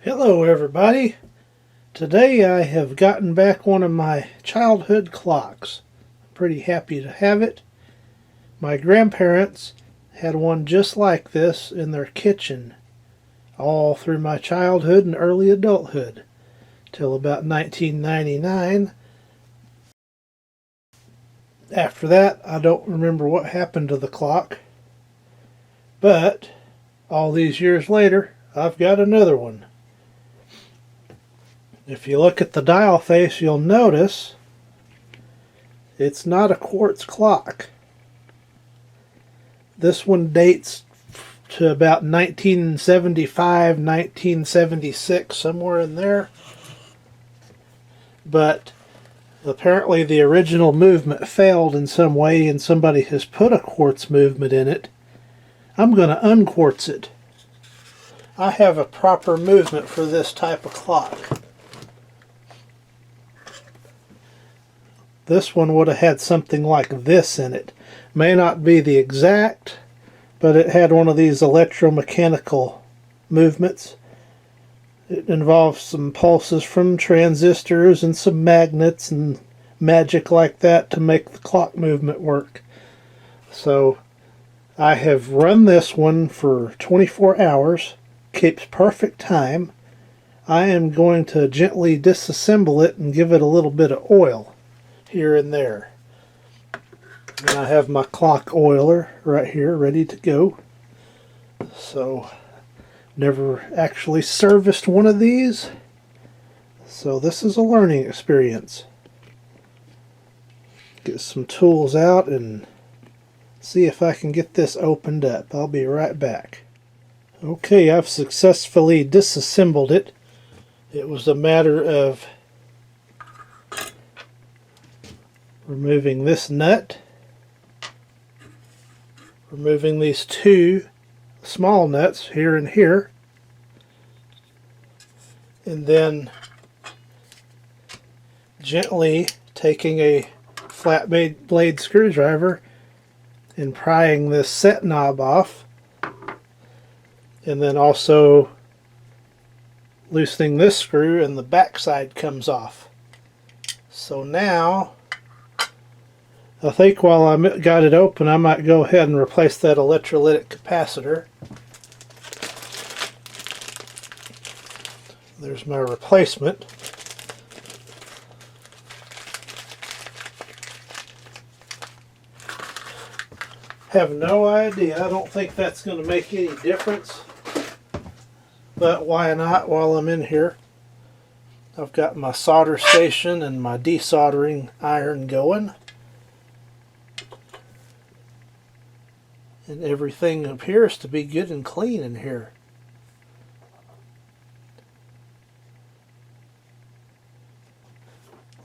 Hello everybody. Today I have gotten back one of my childhood clocks. I'm pretty happy to have it. My grandparents had one just like this in their kitchen all through my childhood and early adulthood till about 1999. After that, I don't remember what happened to the clock, but all these years later I've got another one. If you look at the dial face, you'll notice it's not a quartz clock. This one dates to about 1975, 1976, somewhere in there. But apparently the original movement failed in some way and somebody has put a quartz movement in it. I'm going to unquartz it. I have a proper movement for this type of clock. This one would have had something like this in it. May not be the exact, but it had one of these electromechanical movements. It involves some pulses from transistors and some magnets and magic like that to make the clock movement work. So I have run this one for 24 hours, keeps perfect time. I am going to gently disassemble it and give it a little bit of oil here and there. And I have my clock oiler right here ready to go. So never actually serviced one of these, so this is a learning experience. Get some tools out and see if I can get this opened up. I'll be right back. Okay, I've successfully disassembled it. It was a matter of removing this nut, removing these two small nuts here and here, and then gently taking a flat blade screwdriver and prying this set knob off, and then also loosening this screw and the back side comes off. So now I think while I got it open, I might go ahead and replace that electrolytic capacitor. There's my replacement. Have no idea. I don't think that's going to make any difference. But why not while I'm in here? I've got my solder station and my desoldering iron going. And everything appears to be good and clean in here.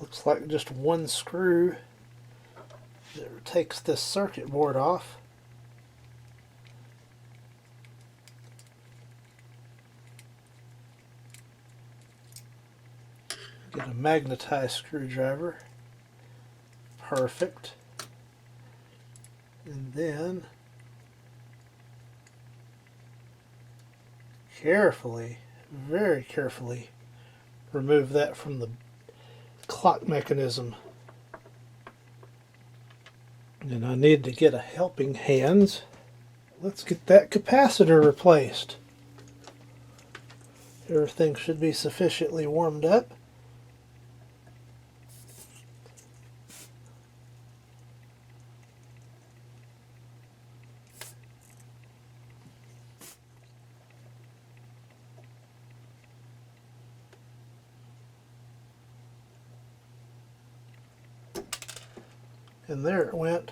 Looks like just one screw that takes this circuit board off. Get a magnetized screwdriver. Perfect. And then carefully, very carefully, remove that from the clock mechanism. And I need to get a helping hand. Let's get that capacitor replaced. Everything should be sufficiently warmed up. And there it went.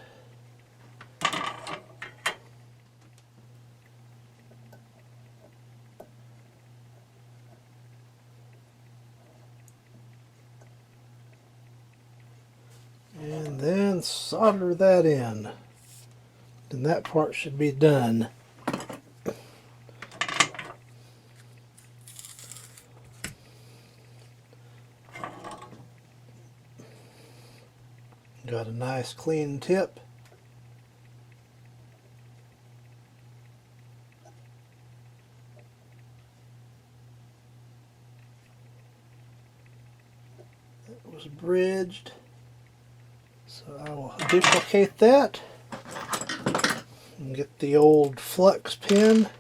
And then solder that in. And that part should be done. Got a nice clean tip. was bridged. So I will duplicate that and get the old flux pen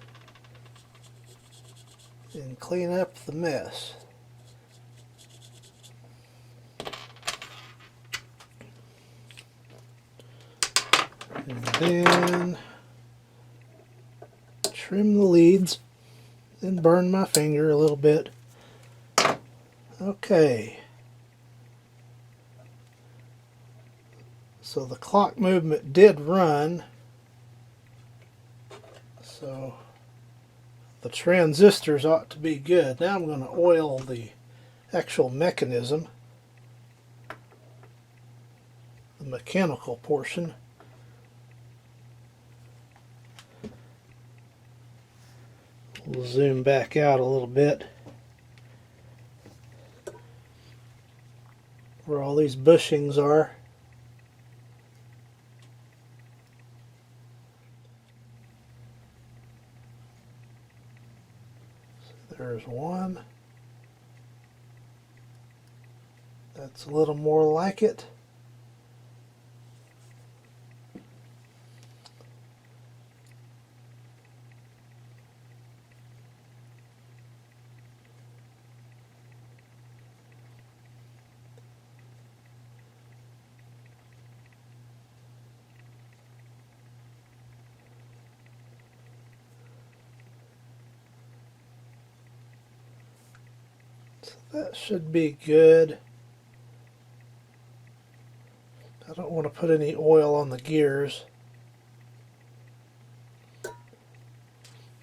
and clean up the mess. And then trim the leads and burn my finger a little bit. Okay. So the clock movement did run. So the transistors ought to be good. Now I'm going to oil the actual mechanism, the mechanical portion. We'll zoom back out a little bit where all these bushings are. So there's one. That's a little more like it. That should be good. I don't want to put any oil on the gears.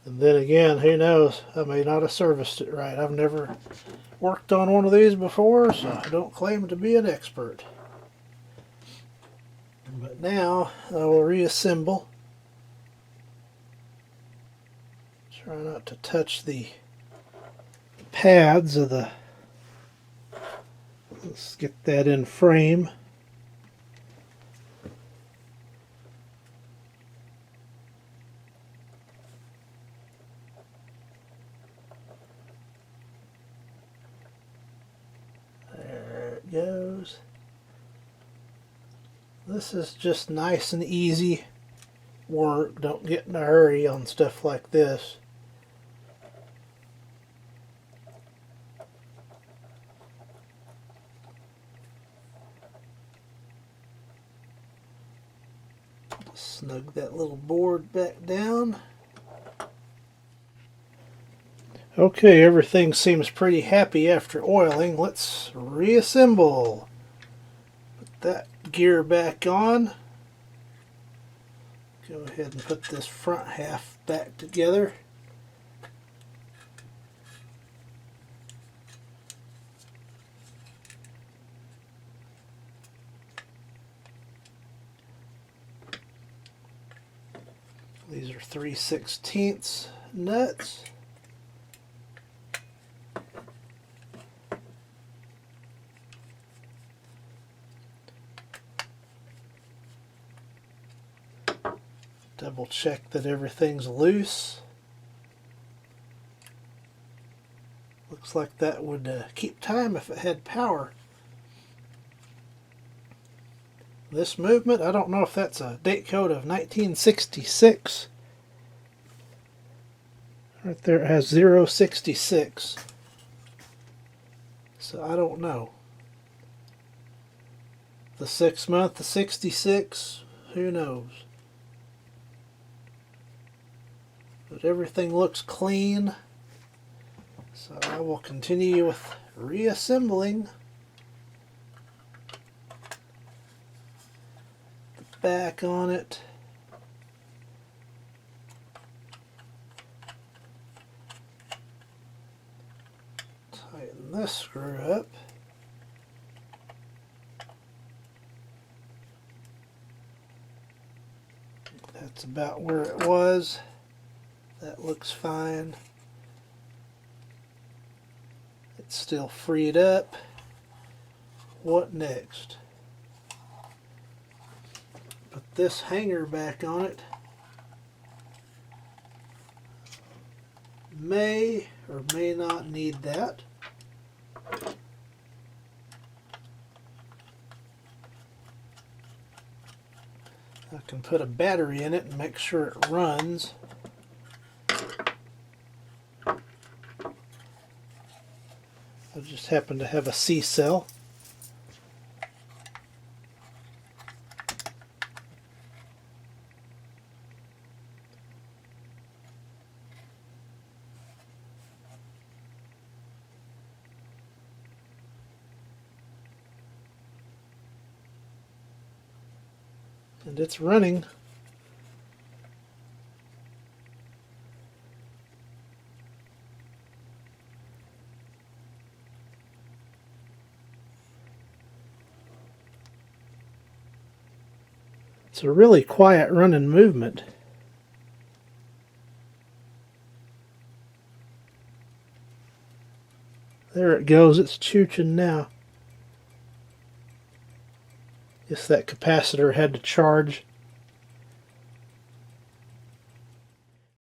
And then again, who knows? I may not have serviced it right. I've never worked on one of these before, so I don't claim to be an expert. But now I will reassemble. Try not to touch the pads of the... Let's get that in frame. There it goes. This is just nice and easy work. Don't get in a hurry on stuff like this. Snug that little board back down. Okay, everything seems pretty happy after oiling. Let's reassemble. Put that gear back on. Go ahead and put this front half back together. These are 3/16 nuts. Double check that everything's loose. Looks like that would keep time if it had power. This movement, I don't know if that's a date code of 1966. Right there it has 066. So I don't know. The 6 month, the 66, who knows? But everything looks clean. So I will continue with reassembling the back on it. Tighten this screw up. That's about where it was. That looks fine. It's still freed up. What next? Put this hanger back on it. May or may not need that. I can put a battery in it and make sure it runs. I just happen to have a C cell. And it's running. It's a really quiet running movement. There it goes, it's chooching now. Guess that capacitor had to charge.